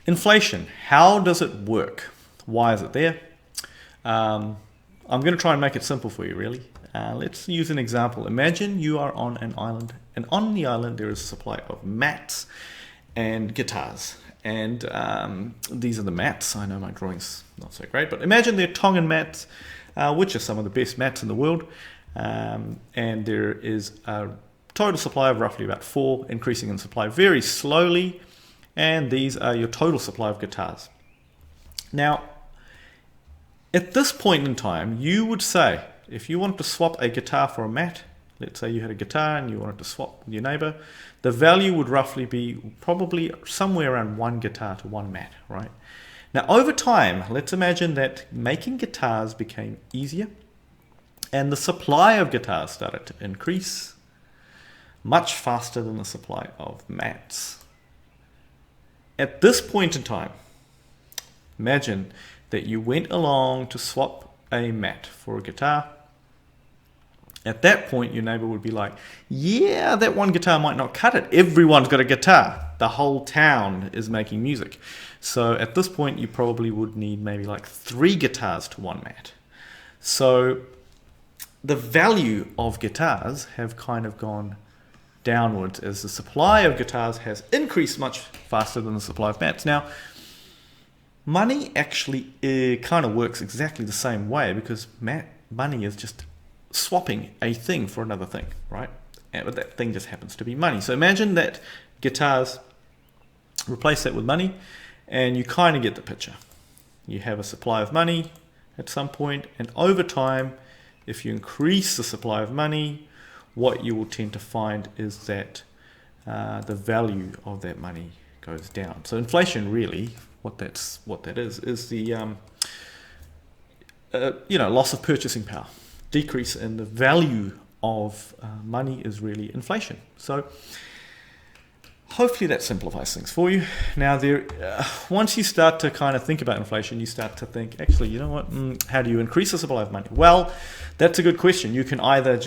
Inflation, how does it work? Why is it there? I'm going to try and make it simple for you, really. Let's use an example. Imagine you are on an island, and on the island there is a supply of mats and guitars. And these are the mats. I know my drawing's not so great, but imagine they're Tongan mats, which are some of the best mats in the world. And there is a total supply of roughly about 4, increasing in supply very slowly. And these are your total supply of guitars. Now, at this point in time, you would say, if you wanted to swap a guitar for a mat, let's say you had a guitar and you wanted to swap with your neighbor, the value would roughly be probably somewhere around 1 guitar to 1 mat, right? Now, over time, let's imagine that making guitars became easier and the supply of guitars started to increase much faster than the supply of mats. At this point in time, imagine that you went along to swap a mat for a guitar. At that point, your neighbor would be like, yeah, that one guitar might not cut it. Everyone's got a guitar. The whole town is making music. So at this point, you probably would need maybe like 3 guitars to 1 mat. So the value of guitars have kind of gone downwards as the supply of guitars has increased much faster than the supply of mats. Now, money actually kind of works exactly the same way, because money is just swapping a thing for another thing, right? But that thing just happens to be money. So imagine that guitars replace that with money, and you kind of get the picture. You have a supply of money at some point, and over time, if you increase the supply of money, what you will tend to find is that the value of that money goes down. So inflation, really, what that is the loss of purchasing power. Decrease in the value of money is really inflation. So hopefully that simplifies things for you. Now, once you start to kind of think about inflation, you start to think, actually, you know what? How do you increase the supply of money? Well, that's a good question. You can either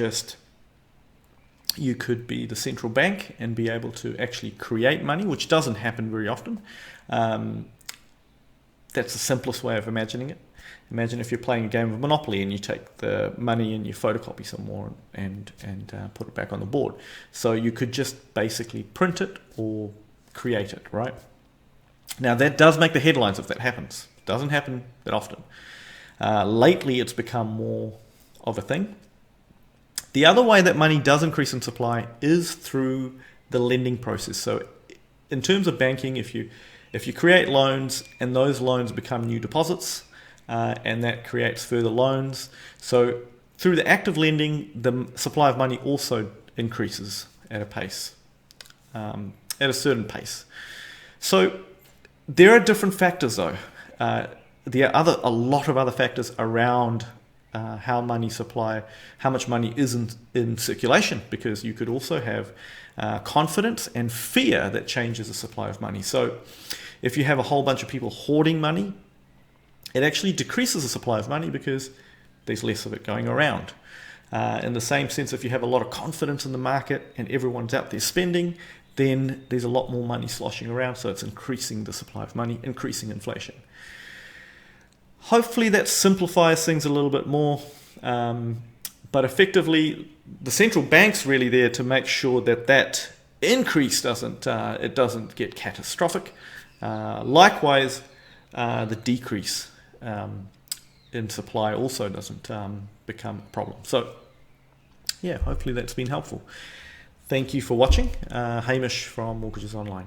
you could be the central bank and be able to actually create money, which doesn't happen very often. That's the simplest way of imagining it. Imagine if you're playing a game of Monopoly and you take the money and you photocopy some more and put it back on the board. So you could just basically print it or create it, right? Now, that does make the headlines if that happens. It doesn't happen that often. Lately, it's become more of a thing. The other way that money does increase in supply is through the lending process. So in terms of banking, if you create loans and those loans become new deposits, and that creates further loans. So through the act of lending, the supply of money also increases at a certain pace. So there are different factors, though. There are a lot of other factors around how much money is in circulation, because you could also have confidence and fear that changes the supply of money. So if you have a whole bunch of people hoarding money, it actually decreases the supply of money because there's less of it going around. In the same sense, if you have a lot of confidence in the market and everyone's out there spending, then there's a lot more money sloshing around, so it's increasing the supply of money, increasing inflation. Hopefully that simplifies things a little bit more, but effectively the central bank's really there to make sure that increase doesn't get catastrophic. Likewise, the decrease in supply also doesn't become a problem. So yeah, hopefully that's been helpful. Thank you for watching. Hamish from Mortgages Online.